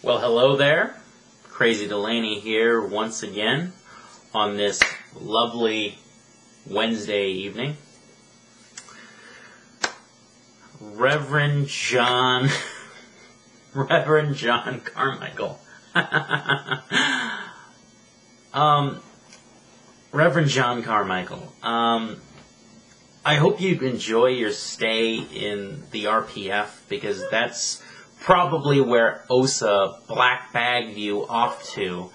Well, hello there. Crazy Delaney here once again on this lovely Wednesday evening. Reverend John Carmichael. Reverend John Carmichael. I hope you enjoy your stay in the RPF, because that's probably where OSA black bagged you off to.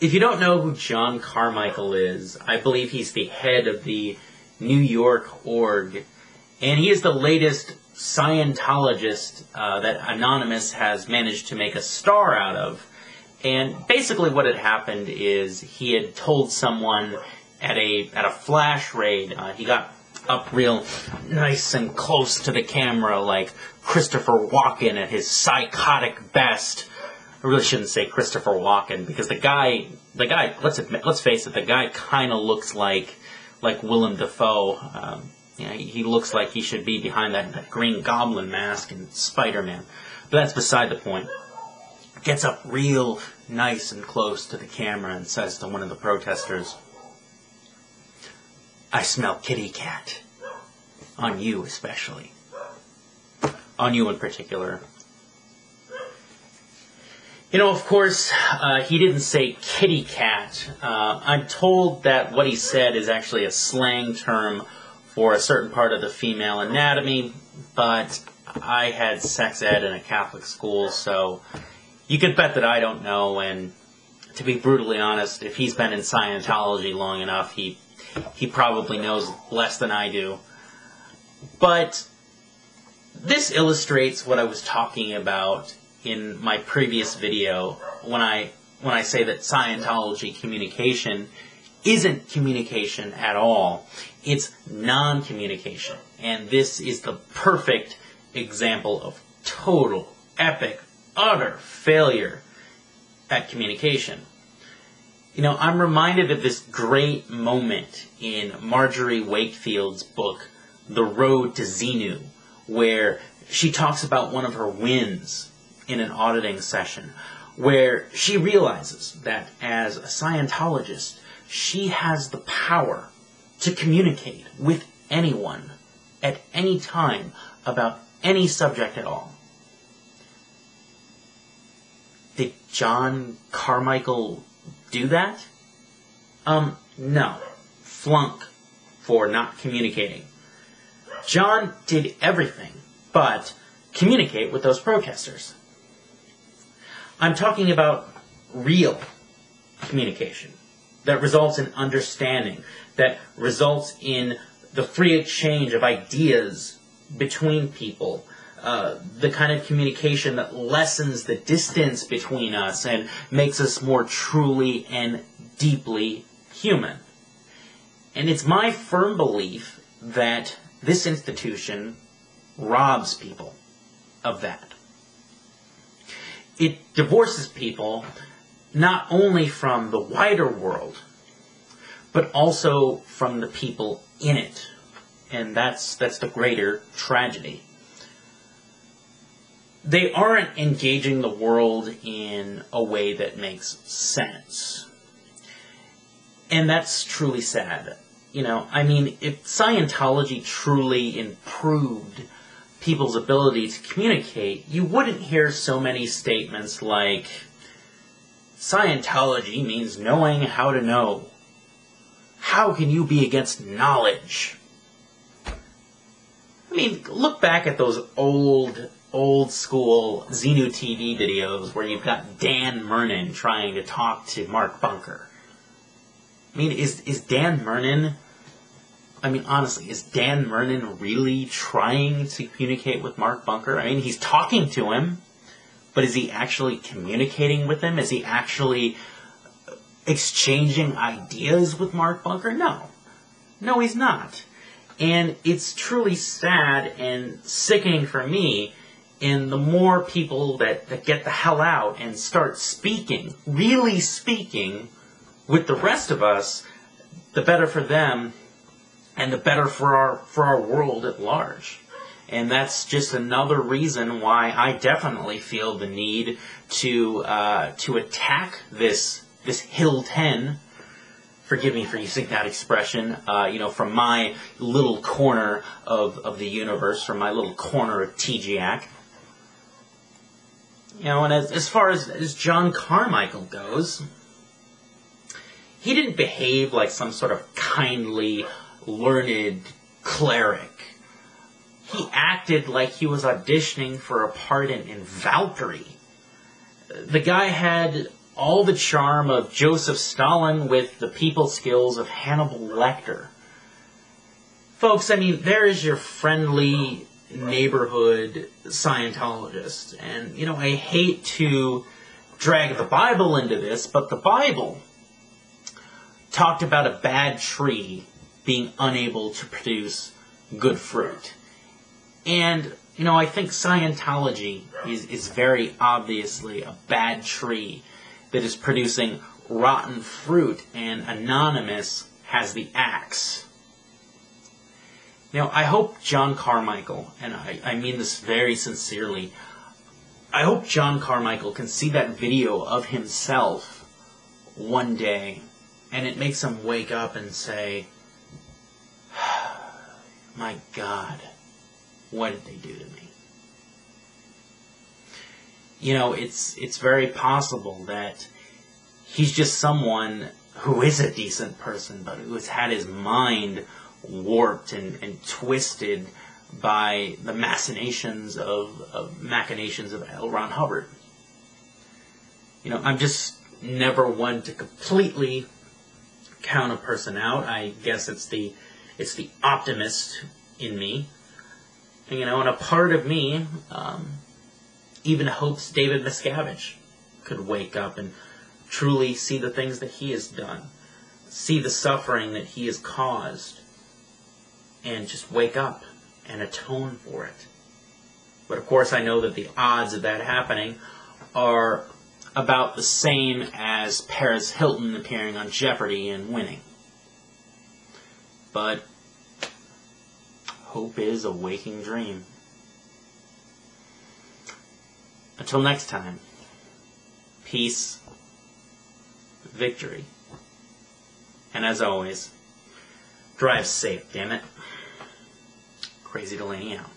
If you don't know who John Carmichael is, I believe he's the head of the New York org, and he is the latest Scientologist that Anonymous has managed to make a star out of. And basically what had happened is he had told someone at a flash raid, he got up real nice and close to the camera like Christopher Walken at his psychotic best. I really shouldn't say Christopher Walken, because the guy, let's face it, the guy kind of looks like Willem Dafoe. He looks like he should be behind that Green Goblin mask in Spider-Man. But that's beside the point. Gets up real nice and close to the camera and says to one of the protesters, "I smell kitty cat. On you especially. On you in particular." You know, of course, he didn't say kitty cat. I'm told that what he said is actually a slang term for a certain part of the female anatomy, but I had sex ed in a Catholic school, so you could bet that I don't know, and to be brutally honest, if he's been in Scientology long enough, he probably knows less than I do. But this illustrates what I was talking about in my previous video when I say that Scientology communication isn't communication at all. It's non-communication. And this is the perfect example of total, epic, utter failure at communication. You know, I'm reminded of this great moment in Marjorie Wakefield's book, The Road to Xenu, where she talks about one of her wins in an auditing session, where she realizes that as a Scientologist, she has the power to communicate with anyone at any time about any subject at all. Did John Carmichael do that? No. Flunk for not communicating. John did everything but communicate with those protesters. I'm talking about real communication that results in understanding, that results in the free exchange of ideas between people, the kind of communication that lessens the distance between us and makes us more truly and deeply human. And it's my firm belief that this institution robs people of that. It divorces people not only from the wider world, but also from the people in it. And that's the greater tragedy. They aren't engaging the world in a way that makes sense. And that's truly sad. You know, I mean, if Scientology truly improved people's ability to communicate, you wouldn't hear so many statements like, Scientology means knowing how to know. How can you be against knowledge? I mean, look back at those old school Xenu TV videos where you've got Dan Murnin trying to talk to Mark Bunker. I mean, is Dan Murnin... I mean, honestly, is Dan Murnin really trying to communicate with Mark Bunker? I mean, he's talking to him, but is he actually communicating with him? Is he actually exchanging ideas with Mark Bunker? No. No, he's not. And it's truly sad and sickening for me, and the more people that get the hell out and start speaking, really speaking with the rest of us, the better for them, and the better for our world at large. And that's just another reason why I definitely feel the need to attack this Hill 10. Forgive me for using that expression. From my little corner of the universe, from my little corner of TGAC. And as far as John Carmichael goes, he didn't behave like some sort of kindly, learned cleric. He acted like he was auditioning for a part in Valkyrie. The guy had all the charm of Joseph Stalin with the people skills of Hannibal Lecter. Folks, there is your friendly neighborhood Scientologist. And, I hate to drag the Bible into this, but the Bible talked about a bad tree being unable to produce good fruit. And, I think Scientology is very obviously a bad tree that is producing rotten fruit, and Anonymous has the axe. I hope John Carmichael, and I mean this very sincerely, I hope John Carmichael can see that video of himself one day, and it makes him wake up and say, my God, what did they do to me? It's very possible that he's just someone who is a decent person, but who has had his mind warped and twisted by the machinations of L. Ron Hubbard. I'm just never one to completely count a person out. I guess it's the optimist in me. And a part of me even hopes David Miscavige could wake up and truly see the things that he has done, see the suffering that he has caused, and just wake up and atone for it. But of course I know that the odds of that happening are about the same as Paris Hilton appearing on Jeopardy and winning. But hope is a waking dream. Until next time, peace, victory, and as always, drive safe, damn it. Crazy Delaney out.